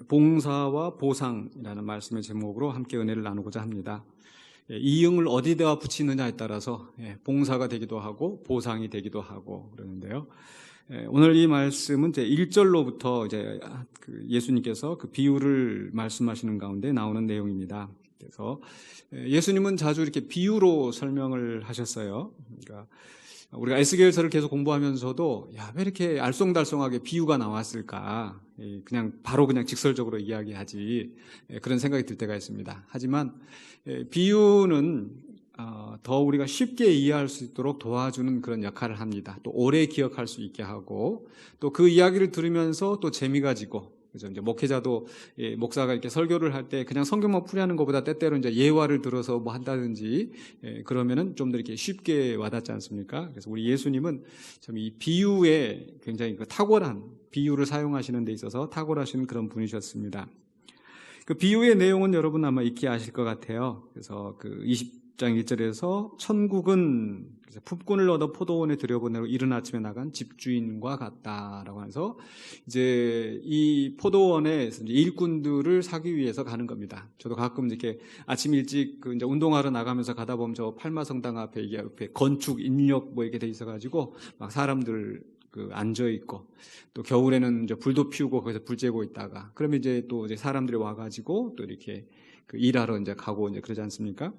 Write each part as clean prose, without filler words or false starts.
봉사와 보상이라는 말씀의 제목으로 함께 은혜를 나누고자 합니다. 이응을 어디다가 붙이느냐에 따라서 봉사가 되기도 하고 보상이 되기도 하고 그러는데요. 오늘 이 말씀은 이제 1절로부터 이제 예수님께서 그 비유를 말씀하시는 가운데 나오는 내용입니다. 그래서 예수님은 자주 이렇게 비유로 설명을 하셨어요. 그러니까 우리가 에스겔서를 계속 공부하면서도 왜 이렇게 알쏭달쏭하게 비유가 나왔을까? 그냥 바로 그냥 직설적으로 이야기하지, 그런 생각이 들 때가 있습니다. 하지만 비유는 더 우리가 쉽게 이해할 수 있도록 도와주는 그런 역할을 합니다. 또 오래 기억할 수 있게 하고, 또 그 이야기를 들으면서 또 재미가 지고, 그죠? 이제 목회자도 목사가 이렇게 설교를 할 때 그냥 성경만 풀이하는 것보다 때때로 이제 예화를 들어서 뭐 한다든지 그러면은 좀 더 이렇게 쉽게 와닿지 않습니까? 그래서 우리 예수님은 참 이 비유에 굉장히 탁월한 비유를 사용하시는 데 있어서 탁월하신 그런 분이셨습니다. 그 비유의 내용은 여러분 아마 익히 아실 것 같아요. 그래서 그 20장 1절에서 천국은 품꾼을 얻어 포도원에 들여보내러 이른 아침에 나간 집주인과 같다라고 해서 이제 이 포도원에 일꾼들을 사기 위해서 가는 겁니다. 저도 가끔 이렇게 아침 일찍 이제 운동하러 나가면서 가다 보면 저 팔마성당 앞에 이게 옆에 건축 인력 뭐 이렇게 돼 있어가지고 막 사람들 앉아 있고, 또 겨울에는 이제 불도 피우고 거기서 불 쬐고 있다가 그러면 이제 또 이제 사람들이 와가지고 또 이렇게 일하러 이제 가고 이제 그러지 않습니까?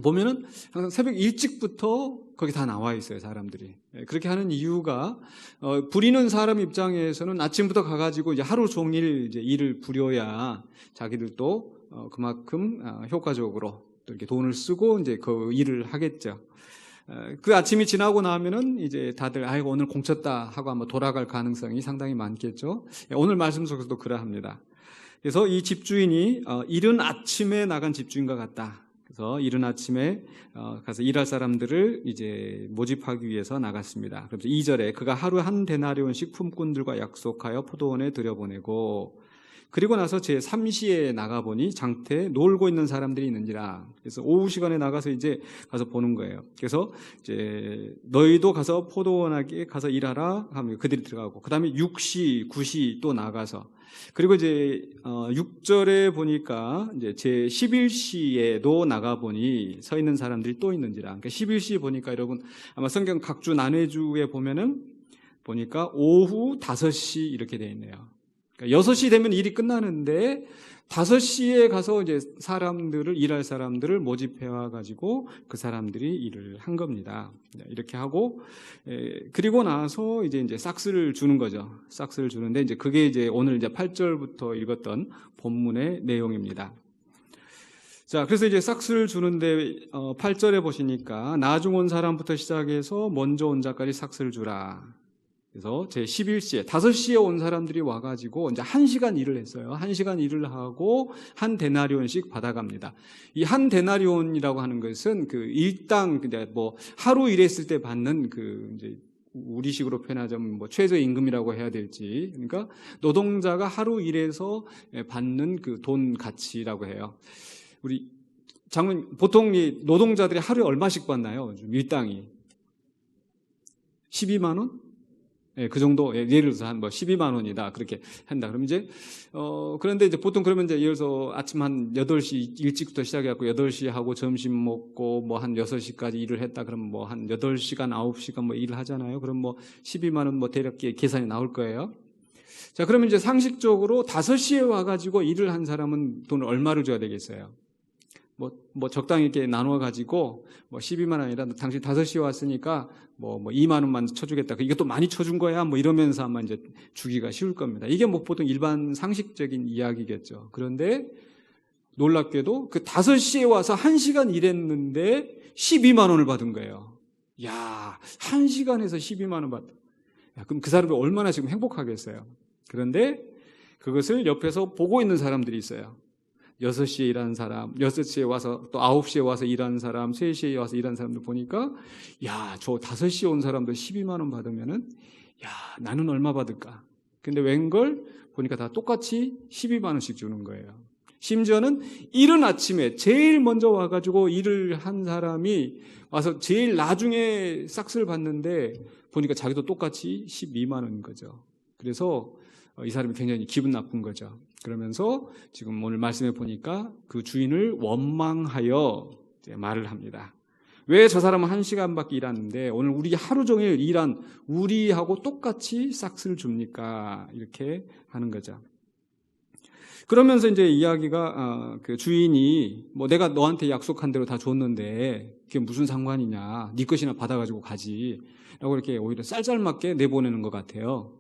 보면은 항상 새벽 일찍부터 거기 다 나와 있어요, 사람들이. 그렇게 하는 이유가 부리는 사람 입장에서는 아침부터 가가지고 이제 하루 종일 이제 일을 부려야 자기들도 그만큼 효과적으로 또 이렇게 돈을 쓰고 이제 그 일을 하겠죠. 그 아침이 지나고 나면은 이제 다들 아이고 오늘 공쳤다 하고 아마 돌아갈 가능성이 상당히 많겠죠. 오늘 말씀 속에서도 그러합니다. 그래서 이 집주인이 이른 아침에 나간 집주인과 같다. 그래서 이른 아침에 가서 일할 사람들을 이제 모집하기 위해서 나갔습니다. 그래서 2절에 그가 하루 한 데나리온씩 품꾼들과 약속하여 포도원에 들여보내고, 그리고 나서 제 3시에 나가보니 장터에 놀고 있는 사람들이 있는지라. 그래서 오후 시간에 나가서 이제 가서 보는 거예요. 그래서 이제 너희도 가서 포도원에 가서 일하라 하면 그들이 들어가고, 그 다음에 6시, 9시 또 나가서, 그리고 이제 6절에 보니까 이제 제 11시에도 나가보니 서 있는 사람들이 또 있는지라. 그러니까 11시에 보니까 여러분 아마 성경 각주 난회주에 보면은 보니까 오후 5시 이렇게 되어 있네요. 그러니까 6시 되면 일이 끝나는데 5시에 가서 이제 일할 사람들을 모집해와 가지고 그 사람들이 일을 한 겁니다. 이렇게 하고, 그리고 나서 이제 싹스를 주는 거죠. 싹스를 주는데 이제 그게 이제 오늘 이제 8절부터 읽었던 본문의 내용입니다. 자, 그래서 이제 싹스를 주는데 8절에 보시니까 나중 온 사람부터 시작해서 먼저 온 자까지 싹스를 주라. 그래서 제 11시에 5시에 온 사람들이 와가지고 이제 1시간 일을 했어요. 1시간 일을 하고 한 데나리온씩 받아갑니다. 이 한 데나리온이라고 하는 것은 그 일당 뭐 하루 일했을 때 받는 이제 우리식으로 표현하자면 뭐 최저임금이라고 해야 될지, 그러니까 노동자가 하루 일해서 받는 그 돈 가치라고 해요. 우리 장로님, 보통 이 노동자들이 하루에 얼마씩 받나요? 일당이 12만 원? 그 정도, 예를 들어서 한 12만 원이다. 그렇게 한다. 그러면 이제, 그런데 이제 보통 그러면 이제 예를 들어서 아침 한 8시 일찍부터 시작해갖고 8시 하고 점심 먹고 뭐 한 6시까지 일을 했다. 그러면 뭐 한 8시간, 9시간 뭐 일을 하잖아요. 그럼 뭐 12만 원 뭐 대략 계산이 나올 거예요. 자, 그러면 이제 상식적으로 5시에 와가지고 일을 한 사람은 돈을 얼마를 줘야 되겠어요? 뭐 적당히 이렇게 나눠가지고 뭐 12만 원이라 당신 5시에 왔으니까 뭐 2만 원만 쳐주겠다. 이것도 많이 쳐준 거야. 뭐 이러면서 아마 이제 주기가 쉬울 겁니다. 이게 뭐 보통 일반 상식적인 이야기겠죠. 그런데 놀랍게도 그 5시에 와서 1시간 일했는데 12만 원을 받은 거예요. 야, 1시간에서 12만 원 받다. 그럼 그 사람이 얼마나 지금 행복하겠어요. 그런데 그것을 옆에서 보고 있는 사람들이 있어요. 6시에 일하는 사람, 6시에 와서 또 9시에 와서 일하는 사람, 3시에 와서 일하는 사람들 보니까, 저 5시에 온 사람도 12만 원 받으면은, 나는 얼마 받을까? 근데 웬걸 보니까 다 똑같이 12만 원씩 주는 거예요. 심지어는 이른 아침에 제일 먼저 와가지고 일을 한 사람이 와서 제일 나중에 싹스를 받는데 보니까 자기도 똑같이 12만 원인 거죠. 그래서 이 사람이 굉장히 기분 나쁜 거죠. 그러면서 지금 오늘 말씀해 보니까 그 주인을 원망하여 이제 말을 합니다. 왜 저 사람은 1시간밖에 일하는데 오늘 우리 하루 종일 일한 우리하고 똑같이 싹스를 줍니까? 이렇게 하는 거죠. 그러면서 이제 이야기가 그 주인이 뭐 내가 너한테 약속한 대로 다 줬는데 그게 무슨 상관이냐? 네 것이나 받아가지고 가지. 라고 이렇게 오히려 쌀쌀맞게 내보내는 것 같아요.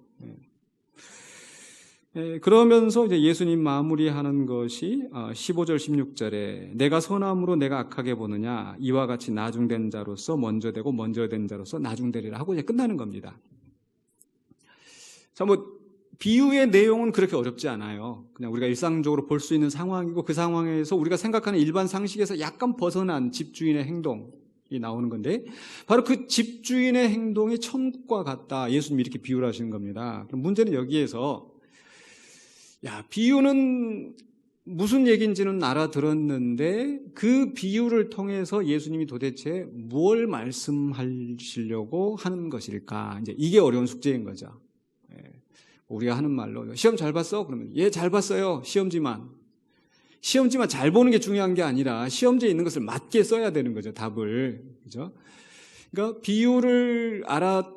그러면서 이제 예수님 마무리하는 것이 15절 16절에 내가 선함으로 내가 악하게 보느냐 이와 같이 나중된 자로서 먼저 되고 먼저 된 자로서 나중되리라 하고 이제 끝나는 겁니다. 자, 뭐 비유의 내용은 그렇게 어렵지 않아요. 그냥 우리가 일상적으로 볼 수 있는 상황이고 그 상황에서 우리가 생각하는 일반 상식에서 약간 벗어난 집주인의 행동이 나오는 건데 바로 그 집주인의 행동이 천국과 같다. 예수님이 이렇게 비유를 하시는 겁니다. 그럼 문제는 여기에서 비유는 무슨 얘기인지는 알아들었는데 그 비유를 통해서 예수님이 도대체 뭘 말씀하시려고 하는 것일까? 이제 이게 어려운 숙제인 거죠. 우리가 하는 말로 시험 잘 봤어? 그러면 예, 잘 봤어요. 시험지만 잘 보는 게 중요한 게 아니라 시험지에 있는 것을 맞게 써야 되는 거죠. 답을. 그죠? 그러니까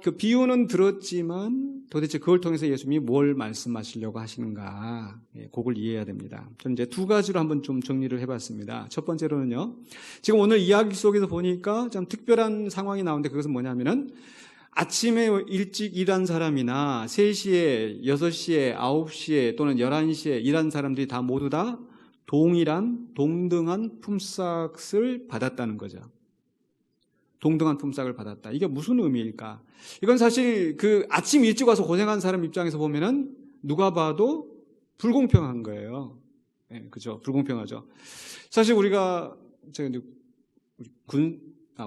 그 비유는 들었지만 도대체 그걸 통해서 예수님이 뭘 말씀하시려고 하시는가, 그걸 이해해야 됩니다. 저는 이제 두 가지로 한번 좀 정리를 해봤습니다. 첫 번째로는요, 지금 오늘 이야기 속에서 보니까 좀 특별한 상황이 나오는데 그것은 뭐냐면은 아침에 일찍 일한 사람이나 3시에, 6시에, 9시에 또는 11시에 일한 사람들이 다 모두 다 동등한 품삯을 받았다는 거죠. 동등한 품삯을 받았다. 이게 무슨 의미일까? 이건 사실 그 아침 일찍 와서 고생한 사람 입장에서 보면은 누가 봐도 불공평한 거예요. 네, 그죠? 불공평하죠. 사실 우리가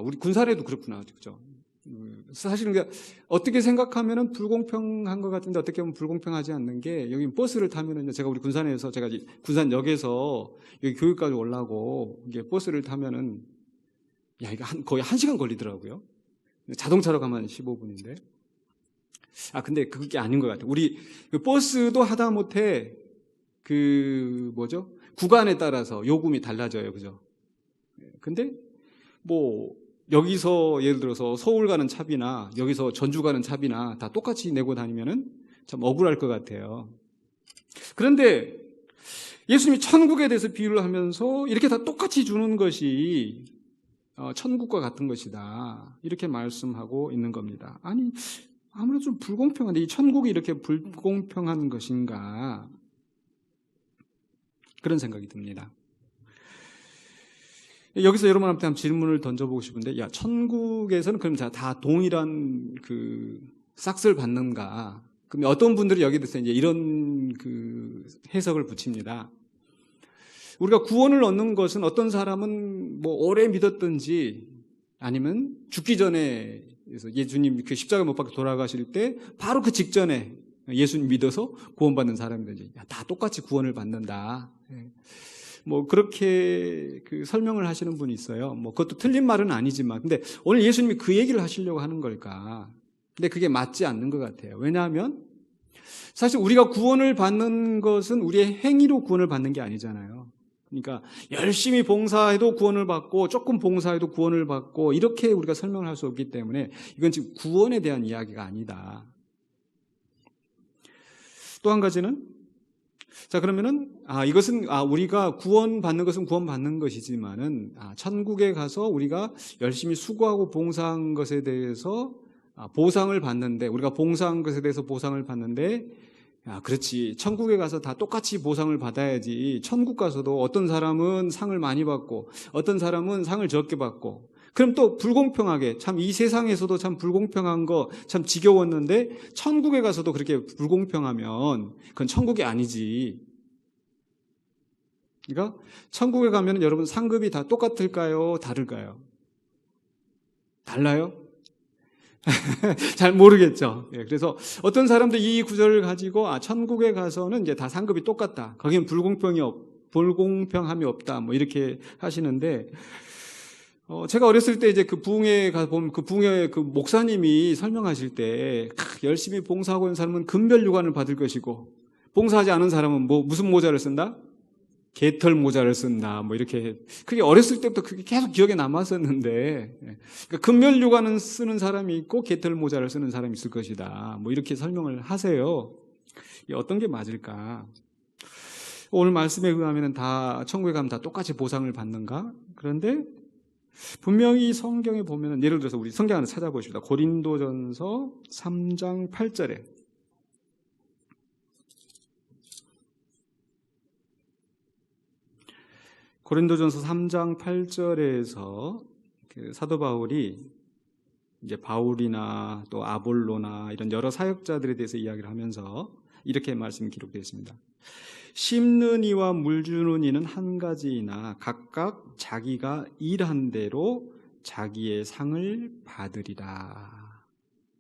우리 군사례도 그렇구나, 그죠? 사실 어떻게 생각하면은 불공평한 것 같은데 어떻게 보면 불공평하지 않는 게 여기 버스를 타면은 제가 우리 군산에서 제가 군산역에서 여기 교육까지 올라고 이게 버스를 타면은 이거 거의 1시간 걸리더라고요. 자동차로 가면 15분인데. 근데 그게 아닌 것 같아요. 우리 버스도 하다못해 구간에 따라서 요금이 달라져요. 그죠? 근데 여기서 예를 들어서 서울 가는 차비나 여기서 전주 가는 차비나 다 똑같이 내고 다니면은 참 억울할 것 같아요. 그런데 예수님이 천국에 대해서 비유를 하면서 이렇게 다 똑같이 주는 것이 천국과 같은 것이다. 이렇게 말씀하고 있는 겁니다. 아니, 아무래도 좀 불공평한데 이 천국이 이렇게 불공평한 것인가? 그런 생각이 듭니다. 여기서 여러분한테 한번 질문을 던져보고 싶은데, 천국에서는 그럼 다 동일한 싹스를 받는가? 그럼 어떤 분들이 여기에 대해서 이제 이런 해석을 붙입니다. 우리가 구원을 얻는 것은 어떤 사람은 오래 믿었든지 아니면 죽기 전에 예수님 십자가 못 박혀 돌아가실 때 바로 그 직전에 예수님 믿어서 구원받는 사람이든지 다 똑같이 구원을 받는다. 그렇게 설명을 하시는 분이 있어요. 그것도 틀린 말은 아니지만, 근데 오늘 예수님이 그 얘기를 하시려고 하는 걸까? 근데 그게 맞지 않는 것 같아요. 왜냐하면 사실 우리가 구원을 받는 것은 우리의 행위로 구원을 받는 게 아니잖아요. 그러니까 열심히 봉사해도 구원을 받고 조금 봉사해도 구원을 받고 이렇게 우리가 설명을 할 수 없기 때문에 이건 지금 구원에 대한 이야기가 아니다. 또 한 가지는 그러면은 이것은 우리가 구원받는 것은 구원받는 것이지만은 천국에 가서 우리가 열심히 수고하고 봉사한 것에 대해서 보상을 받는데 우리가 봉사한 것에 대해서 보상을 받는데 그렇지. 천국에 가서 다 똑같이 보상을 받아야지. 천국 가서도 어떤 사람은 상을 많이 받고 어떤 사람은 상을 적게 받고 그럼 또 불공평하게 참 이 세상에서도 참 불공평한 거 참 지겨웠는데 천국에 가서도 그렇게 불공평하면 그건 천국이 아니지. 그러니까 천국에 가면 여러분 상급이 다 똑같을까요? 다를까요? 달라요? 잘 모르겠죠. 그래서 어떤 사람들 이 구절을 가지고 천국에 가서는 이제 다 상급이 똑같다. 거기는 불공평함이 없다. 이렇게 하시는데 제가 어렸을 때 이제 그 부흥회 가 보면 그 부흥회 그 목사님이 설명하실 때 열심히 봉사하고 있는 사람은 금별 유관을 받을 것이고 봉사하지 않은 사람은 무슨 모자를 쓴다? 개털 모자를 쓴다. 이렇게. 그게 어렸을 때부터 그게 계속 기억에 남았었는데, 그러니까 금면류관은 쓰는 사람이 있고, 개털 모자를 쓰는 사람이 있을 것이다. 이렇게 설명을 하세요. 어떤 게 맞을까? 오늘 말씀에 의하면 천국에 가면 다 똑같이 보상을 받는가? 그런데, 분명히 성경에 보면, 예를 들어서 우리 성경 하나 찾아보십시다. 고린도전서 3장 8절에. 고린도전서 3장 8절에서 사도 바울이 이제 바울이나 또 아볼로나 이런 여러 사역자들에 대해서 이야기를 하면서 이렇게 말씀이 기록되어 있습니다. 심는 이와 물 주는 이는 한 가지이나 각각 자기가 일한 대로 자기의 상을 받으리라.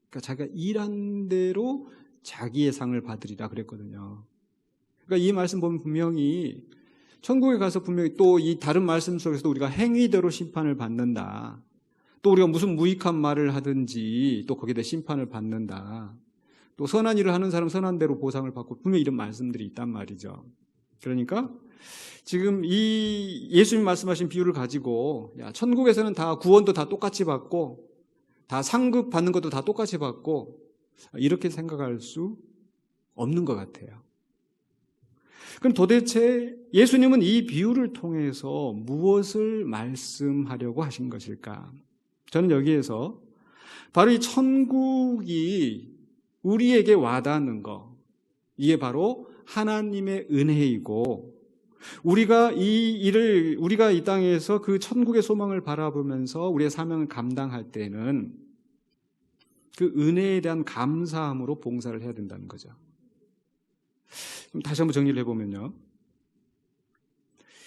그러니까 자기가 일한 대로 자기의 상을 받으리라 그랬거든요. 그러니까 이 말씀 보면 분명히 천국에 가서 분명히 또 이 다른 말씀 속에서도 우리가 행위대로 심판을 받는다. 또 우리가 무슨 무익한 말을 하든지 또 거기에 대해 심판을 받는다. 또 선한 일을 하는 사람 선한 대로 보상을 받고 분명히 이런 말씀들이 있단 말이죠. 그러니까 지금 이 예수님 말씀하신 비유를 가지고 천국에서는 다 구원도 다 똑같이 받고 다 상급 받는 것도 다 똑같이 받고 이렇게 생각할 수 없는 것 같아요. 그럼 도대체 예수님은 이 비유를 통해서 무엇을 말씀하려고 하신 것일까? 저는 여기에서 바로 이 천국이 우리에게 와닿는 것, 이게 바로 하나님의 은혜이고 우리가 이 땅에서 그 천국의 소망을 바라보면서 우리의 사명을 감당할 때는 그 은혜에 대한 감사함으로 봉사를 해야 된다는 거죠. 다시 한번 정리를 해보면요.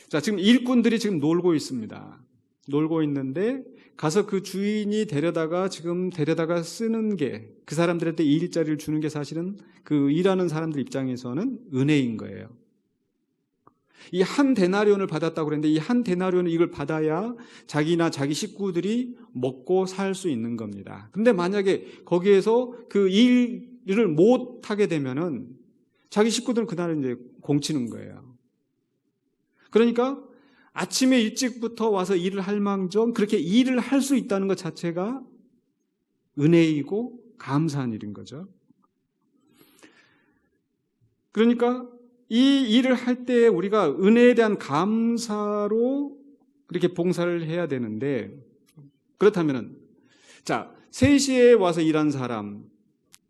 자, 지금 일꾼들이 지금 놀고 있습니다. 놀고 있는데 가서 그 주인이 데려다가 쓰는 게 그 사람들한테 일자리를 주는 게 사실은 그 일하는 사람들 입장에서는 은혜인 거예요. 이 한 데나리온을 받았다고 그랬는데 이 한 데나리온은 이걸 받아야 자기나 자기 식구들이 먹고 살 수 있는 겁니다. 근데 만약에 거기에서 그 일을 못 하게 되면은 자기 식구들은 그날 이제 공치는 거예요. 그러니까 아침에 일찍부터 와서 일을 할 망정 그렇게 일을 할 수 있다는 것 자체가 은혜이고 감사한 일인 거죠. 그러니까 이 일을 할 때 우리가 은혜에 대한 감사로 그렇게 봉사를 해야 되는데 그렇다면은 자, 3시에 와서 일한 사람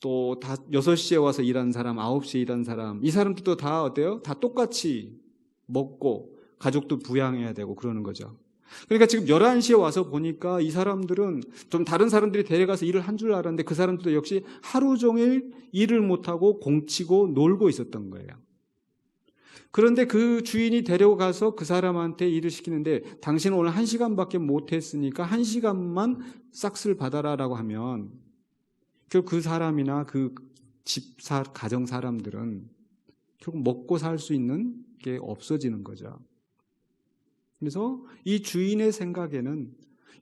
또 6시에 와서 일한 사람, 9시에 일한 사람 이 사람들도 다 어때요? 다 똑같이 먹고 가족도 부양해야 되고 그러는 거죠. 그러니까 지금 11시에 와서 보니까 이 사람들은 좀 다른 사람들이 데려가서 일을 한 줄 알았는데 그 사람들도 역시 하루 종일 일을 못하고 공치고 놀고 있었던 거예요. 그런데 그 주인이 데려가서 그 사람한테 일을 시키는데 당신은 오늘 1시간밖에 못했으니까 1시간만 싹쓸 받아라라고 하면 결국 그 사람이나 그 가정 사람들은 결국 먹고 살 수 있는 게 없어지는 거죠. 그래서 이 주인의 생각에는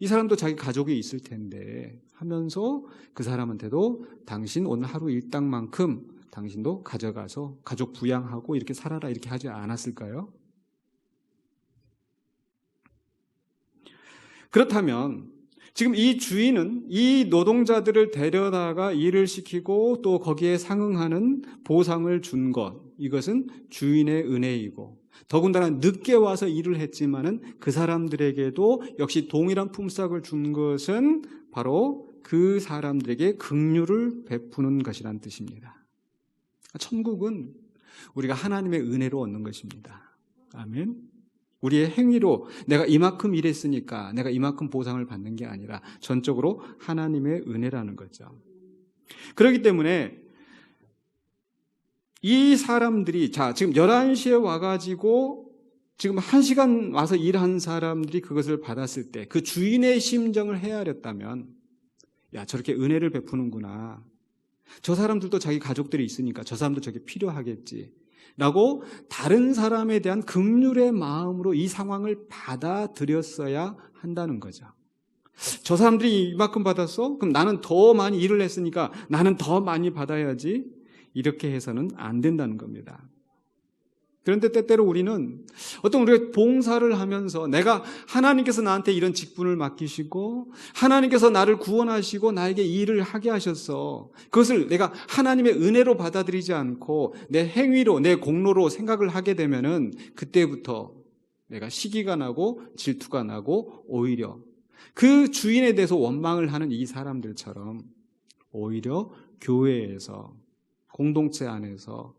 이 사람도 자기 가족이 있을 텐데 하면서 그 사람한테도 당신 오늘 하루 일당만큼 당신도 가져가서 가족 부양하고 이렇게 살아라 이렇게 하지 않았을까요? 그렇다면 지금 이 주인은 이 노동자들을 데려다가 일을 시키고 또 거기에 상응하는 보상을 준 것, 이것은 주인의 은혜이고 더군다나 늦게 와서 일을 했지만은 그 사람들에게도 역시 동일한 품삯을 준 것은 바로 그 사람들에게 긍휼을 베푸는 것이란 뜻입니다. 천국은 우리가 하나님의 은혜로 얻는 것입니다. 아멘. 우리의 행위로 내가 이만큼 일했으니까 내가 이만큼 보상을 받는 게 아니라 전적으로 하나님의 은혜라는 거죠. 그렇기 때문에 이 사람들이 지금 11시에 와가지고 지금 1시간 와서 일한 사람들이 그것을 받았을 때 그 주인의 심정을 헤아렸다면 야, 저렇게 은혜를 베푸는구나. 저 사람들도 자기 가족들이 있으니까 저 사람도 저게 필요하겠지 라고 다른 사람에 대한 긍휼의 마음으로 이 상황을 받아들였어야 한다는 거죠. 저 사람들이 이만큼 받았어? 그럼 나는 더 많이 일을 했으니까 나는 더 많이 받아야지. 이렇게 해서는 안 된다는 겁니다. 그런데 때때로 우리는 우리가 봉사를 하면서 내가 하나님께서 나한테 이런 직분을 맡기시고 하나님께서 나를 구원하시고 나에게 이 일을 하게 하셨어. 그것을 내가 하나님의 은혜로 받아들이지 않고 내 행위로 내 공로로 생각을 하게 되면은 그때부터 내가 시기가 나고 질투가 나고 오히려 그 주인에 대해서 원망을 하는 이 사람들처럼 오히려 교회에서 공동체 안에서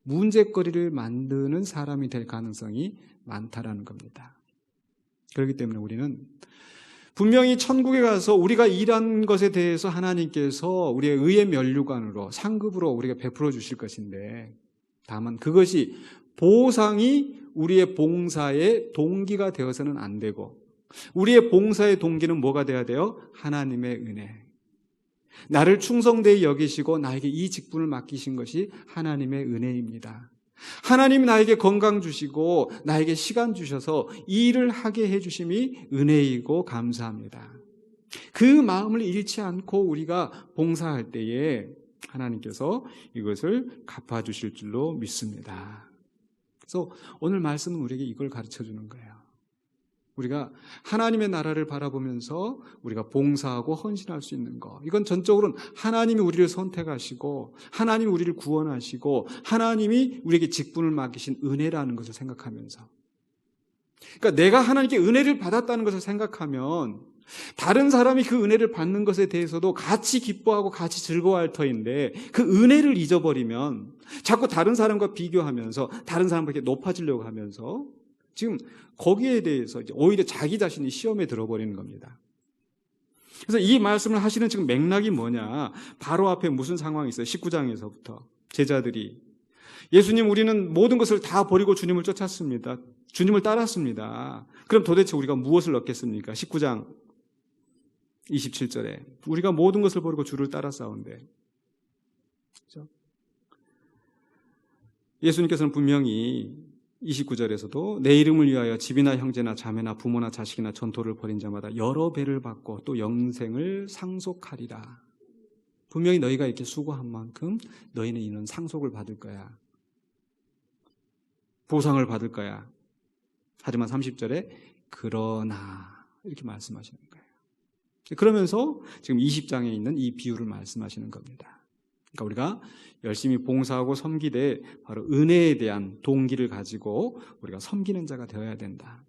문제거리를 만드는 사람이 될 가능성이 많다라는 겁니다. 그렇기 때문에 우리는 분명히 천국에 가서 우리가 일한 것에 대해서 하나님께서 우리의 의의 면류관으로 상급으로 우리가 베풀어 주실 것인데 다만 그것이 보상이 우리의 봉사의 동기가 되어서는 안 되고 우리의 봉사의 동기는 뭐가 돼야 돼요? 하나님의 은혜. 나를 충성되이 여기시고 나에게 이 직분을 맡기신 것이 하나님의 은혜입니다. 하나님이 나에게 건강 주시고 나에게 시간 주셔서 이 일을 하게 해주심이 은혜이고 감사합니다. 그 마음을 잃지 않고 우리가 봉사할 때에 하나님께서 이것을 갚아주실 줄로 믿습니다. 그래서 오늘 말씀은 우리에게 이걸 가르쳐주는 거예요. 우리가 하나님의 나라를 바라보면서 우리가 봉사하고 헌신할 수 있는 것, 이건 전적으로는 하나님이 우리를 선택하시고 하나님이 우리를 구원하시고 하나님이 우리에게 직분을 맡기신 은혜라는 것을 생각하면서, 그러니까 내가 하나님께 은혜를 받았다는 것을 생각하면 다른 사람이 그 은혜를 받는 것에 대해서도 같이 기뻐하고 같이 즐거워할 터인데 그 은혜를 잊어버리면 자꾸 다른 사람과 비교하면서 다른 사람에게 높아지려고 하면서 지금 거기에 대해서 오히려 자기 자신이 시험에 들어버리는 겁니다. 그래서 이 말씀을 하시는 지금 맥락이 뭐냐? 바로 앞에 무슨 상황이 있어요? 19장에서부터 제자들이 예수님, 우리는 모든 것을 다 버리고 주님을 쫓았습니다. 주님을 따랐습니다. 그럼 도대체 우리가 무엇을 얻겠습니까? 19장 27절에 우리가 모든 것을 버리고 주를 따랐사온데, 그렇죠? 예수님께서는 분명히 29절에서도 내 이름을 위하여 집이나 형제나 자매나 부모나 자식이나 전토를 벌인 자마다 여러 배를 받고 또 영생을 상속하리라. 분명히 너희가 이렇게 수고한 만큼 너희는 이런 상속을 받을 거야. 보상을 받을 거야. 하지만 30절에 그러나 이렇게 말씀하시는 거예요. 그러면서 지금 20장에 있는 이 비유를 말씀하시는 겁니다. 그러니까 우리가 열심히 봉사하고 섬기되 바로 은혜에 대한 동기를 가지고 우리가 섬기는 자가 되어야 된다.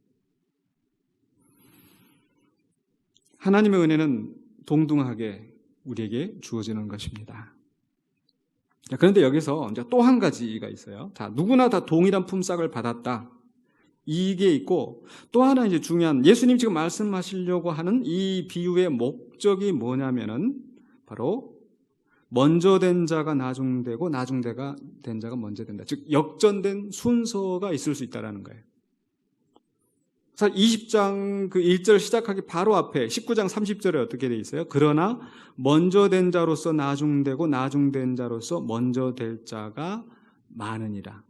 하나님의 은혜는 동등하게 우리에게 주어지는 것입니다. 그런데 여기서 이제 또 한 가지가 있어요. 자, 누구나 다 동일한 품삯을 받았다. 이게 있고, 또 하나 이제 중요한, 예수님 지금 말씀하시려고 하는 이 비유의 목적이 뭐냐면은 바로 먼저 된 자가 나중되고 나중된 자가 먼저 된다. 즉 역전된 순서가 있을 수 있다는 거예요. 20장 그 1절 시작하기 바로 앞에 19장 30절에 어떻게 돼 있어요? 그러나 먼저 된 자로서 나중되고 나중된 자로서 먼저 될 자가 많으니라.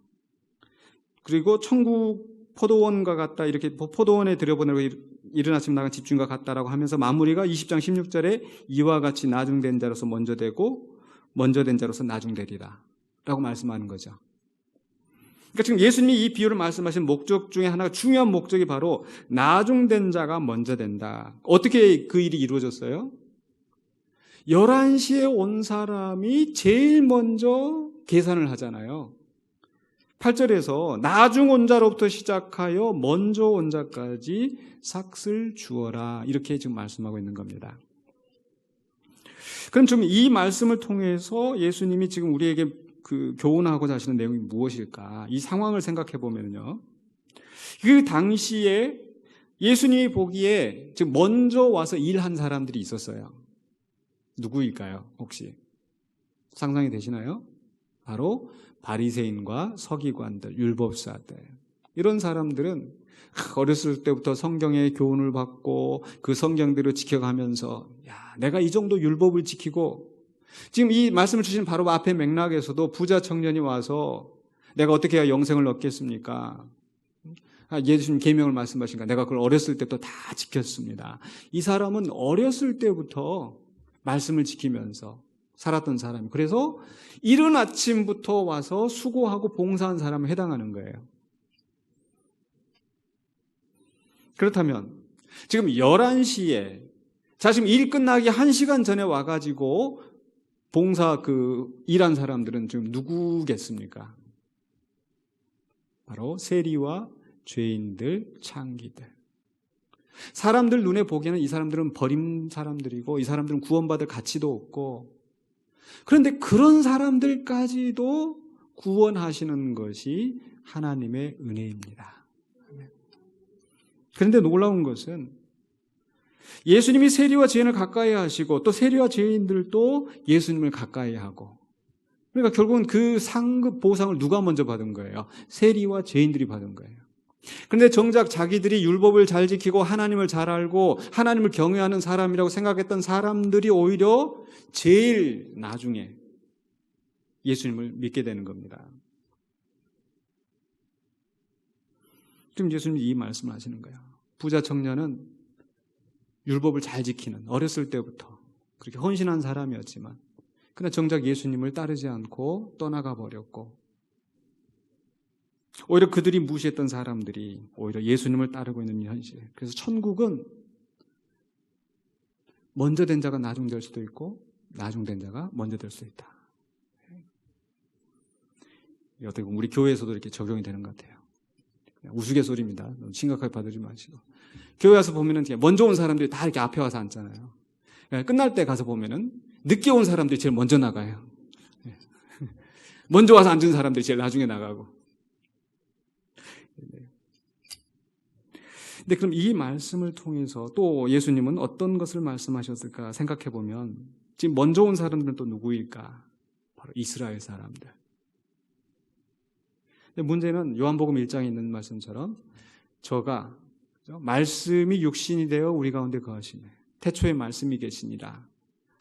그리고 천국 포도원과 같다, 이렇게 포도원에 들여보내고 이른 아침 나간 집주인과 같다라고 하면서 마무리가 20장 16절에 이와 같이 나중된 자로서 먼저 되고 먼저 된 자로서 나중되리라 라고 말씀하는 거죠. 그러니까 지금 예수님이 이 비유를 말씀하신 목적 중에 하나가, 중요한 목적이 바로 나중된 자가 먼저 된다. 어떻게 그 일이 이루어졌어요? 11시에 온 사람이 제일 먼저 계산을 하잖아요. 8절에서 나중 온 자로부터 시작하여 먼저 온 자까지 삭을 주어라, 이렇게 지금 말씀하고 있는 겁니다. 그럼 지금 이 말씀을 통해서 예수님이 지금 우리에게 그 교훈하고자 하시는 내용이 무엇일까? 이 상황을 생각해 보면요, 그 당시에 예수님이 보기에 지금 먼저 와서 일한 사람들이 있었어요. 누구일까요? 혹시 상상이 되시나요? 바로 바리새인과 서기관들, 율법사들. 이런 사람들은 어렸을 때부터 성경의 교훈을 받고 그 성경대로 지켜가면서, 야, 내가 이 정도 율법을 지키고, 지금 이 말씀을 주신 바로 앞에 맥락에서도 부자 청년이 와서 내가 어떻게 해야 영생을 얻겠습니까? 예수님 계명을 말씀하시니까 내가 그걸 어렸을 때부터 다 지켰습니다. 이 사람은 어렸을 때부터 말씀을 지키면서 살았던 사람이. 그래서 이른 아침부터 와서 수고하고 봉사한 사람에 해당하는 거예요. 그렇다면 지금 11시에 지금 일 끝나기 1시간 전에 와가지고 봉사 일한 사람들은 지금 누구겠습니까? 바로 세리와 죄인들, 창기들. 사람들 눈에 보기에는 이 사람들은 버림 사람들이고 이 사람들은 구원받을 가치도 없고, 그런데 그런 사람들까지도 구원하시는 것이 하나님의 은혜입니다. 그런데 놀라운 것은 예수님이 세리와 죄인을 가까이 하시고 또 세리와 죄인들도 예수님을 가까이 하고, 그러니까 결국은 그 상급 보상을 누가 먼저 받은 거예요? 세리와 죄인들이 받은 거예요. 그런데 정작 자기들이 율법을 잘 지키고 하나님을 잘 알고 하나님을 경외하는 사람이라고 생각했던 사람들이 오히려 제일 나중에 예수님을 믿게 되는 겁니다. 지금 예수님이 이 말씀을 하시는 거예요. 부자 청년은 율법을 잘 지키는, 어렸을 때부터 그렇게 헌신한 사람이었지만 그러나 정작 예수님을 따르지 않고 떠나가 버렸고, 오히려 그들이 무시했던 사람들이 오히려 예수님을 따르고 있는 현실. 그래서 천국은 먼저 된 자가 나중 될 수도 있고 나중 된 자가 먼저 될 수 있다. 어떻게 보면 우리 교회에서도 이렇게 적용이 되는 것 같아요. 그냥 우스갯소리입니다. 너무 심각하게 받으지 마시고. 교회 와서 보면은 먼저 온 사람들이 다 이렇게 앞에 와서 앉잖아요. 끝날 때 가서 보면은 늦게 온 사람들이 제일 먼저 나가요. 먼저 와서 앉은 사람들이 제일 나중에 나가고. 근데 그럼 이 말씀을 통해서 또 예수님은 어떤 것을 말씀하셨을까 생각해 보면, 지금 먼저 온 사람들은 또 누구일까? 바로 이스라엘 사람들. 근데 문제는 요한복음 1장에 있는 말씀처럼 저가 말씀이 육신이 되어 우리 가운데 거하시네. 태초에 말씀이 계시니라.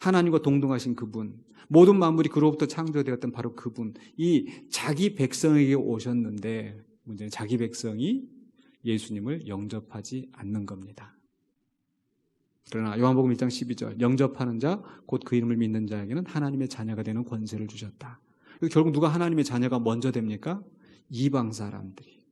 하나님과 동등하신 그분, 모든 만물이 그로부터 창조되었던 바로 그분, 이 자기 백성에게 오셨는데 문제는 자기 백성이 예수님을 영접하지 않는 겁니다. 그러나 요한복음 1장 12절, 영접하는 자, 곧 그 이름을 믿는 자에게는 하나님의 자녀가 되는 권세를 주셨다. 결국 누가 하나님의 자녀가 먼저 됩니까? 이방 사람들이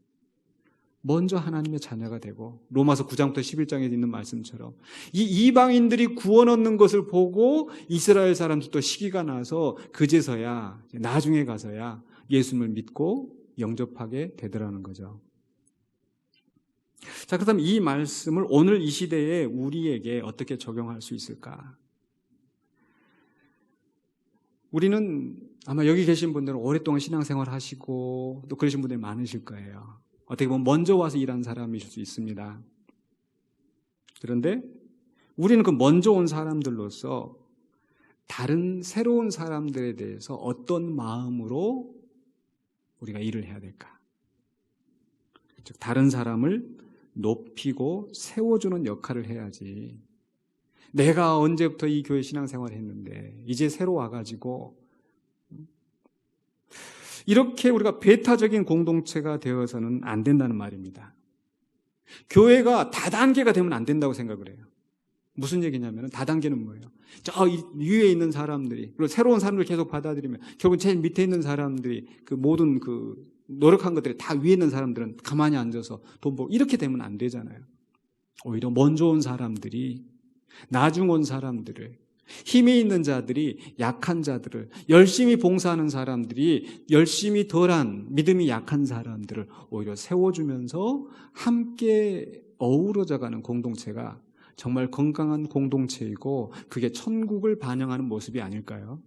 먼저 하나님의 자녀가 되고, 로마서 9장부터 11장에 있는 말씀처럼 이 이방인들이 구원 얻는 것을 보고 이스라엘 사람들도 시기가 나서 그제서야, 나중에 가서야 예수님을 믿고 영접하게 되더라는 거죠. 자, 그렇다면 이 말씀을 오늘 이 시대에 우리에게 어떻게 적용할 수 있을까? 우리는 아마 여기 계신 분들은 오랫동안 신앙생활 하시고 또 그러신 분들이 많으실 거예요. 어떻게 보면 먼저 와서 일한 사람이실 수 있습니다. 그런데 우리는 그 먼저 온 사람들로서 다른 새로운 사람들에 대해서 어떤 마음으로 우리가 일을 해야 될까? 즉 다른 사람을 높이고 세워주는 역할을 해야지, 내가 언제부터 이 교회 신앙생활을 했는데 이제 새로 와가지고 이렇게 우리가 배타적인 공동체가 되어서는 안 된다는 말입니다. 교회가 다단계가 되면 안 된다고 생각을 해요. 무슨 얘기냐면, 다단계는 뭐예요? 저 위에 있는 사람들이, 그리고 새로운 사람들 계속 받아들이면 결국 제일 밑에 있는 사람들이 그 모든 그 노력한 것들이 다 위에 있는 사람들은 가만히 앉아서 돈 벌고 이렇게 되면 안 되잖아요. 오히려 먼저 온 사람들이 나중 온 사람들을, 힘이 있는 자들이 약한 자들을, 열심히 봉사하는 사람들이 열심히 덜한 믿음이 약한 사람들을 오히려 세워주면서 함께 어우러져가는 공동체가 정말 건강한 공동체이고 그게 천국을 반영하는 모습이 아닐까요?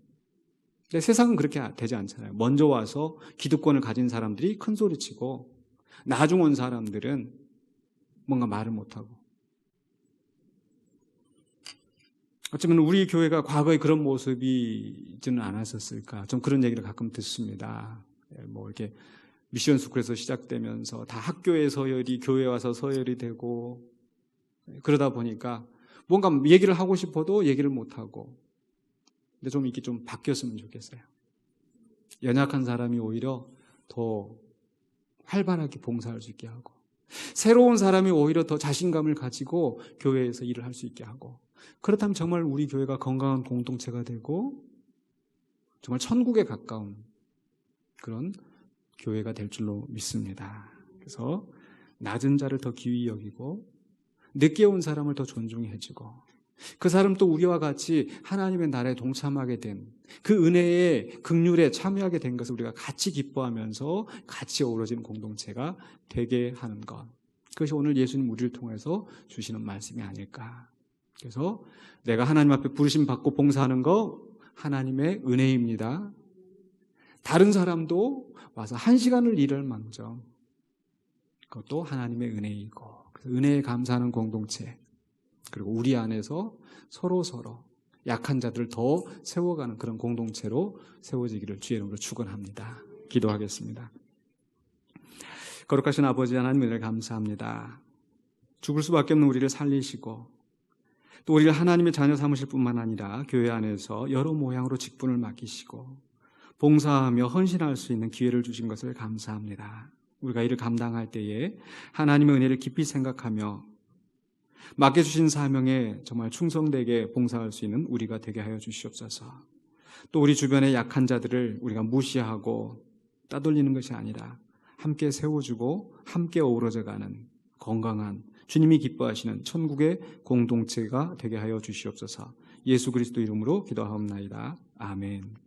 근데 세상은 그렇게 되지 않잖아요. 먼저 와서 기득권을 가진 사람들이 큰 소리치고 나중 온 사람들은 뭔가 말을 못하고. 어쩌면 우리 교회가 과거에 그런 모습이 있지는 않았었을까? 좀 그런 얘기를 가끔 듣습니다. 뭐 이렇게 미션 스쿨에서 시작되면서 다 학교의 서열이 교회에 와서 서열이 되고, 그러다 보니까 뭔가 얘기를 하고 싶어도 얘기를 못하고. 근데 좀 이게 좀 바뀌었으면 좋겠어요. 연약한 사람이 오히려 더 활발하게 봉사할 수 있게 하고, 새로운 사람이 오히려 더 자신감을 가지고 교회에서 일을 할 수 있게 하고, 그렇다면 정말 우리 교회가 건강한 공동체가 되고 정말 천국에 가까운 그런 교회가 될 줄로 믿습니다. 그래서 낮은 자를 더 귀히 여기고 늦게 온 사람을 더 존중해주고 그 사람 또 우리와 같이 하나님의 나라에 동참하게 된 그 은혜의 긍휼에 참여하게 된 것을 우리가 같이 기뻐하면서 같이 어우러진 공동체가 되게 하는 것, 그것이 오늘 예수님 우리를 통해서 주시는 말씀이 아닐까. 그래서 내가 하나님 앞에 부르심 받고 봉사하는 거 하나님의 은혜입니다. 다른 사람도 와서 1시간을 일할 망정 그것도 하나님의 은혜이고, 그래서 은혜에 감사하는 공동체, 그리고 우리 안에서 서로 약한 자들을 더 세워가는 그런 공동체로 세워지기를 주의 이름으로 축원합니다. 기도하겠습니다. 거룩하신 아버지 하나님, 은혜를 감사합니다. 죽을 수밖에 없는 우리를 살리시고 또 우리를 하나님의 자녀 삼으실 뿐만 아니라 교회 안에서 여러 모양으로 직분을 맡기시고 봉사하며 헌신할 수 있는 기회를 주신 것을 감사합니다. 우리가 이를 감당할 때에 하나님의 은혜를 깊이 생각하며 맡겨주신 사명에 정말 충성되게 봉사할 수 있는 우리가 되게 하여 주시옵소서. 또 우리 주변의 약한 자들을 우리가 무시하고 따돌리는 것이 아니라 함께 세워주고 함께 어우러져가는 건강한 주님이 기뻐하시는 천국의 공동체가 되게 하여 주시옵소서. 예수 그리스도 이름으로 기도하옵나이다. 아멘.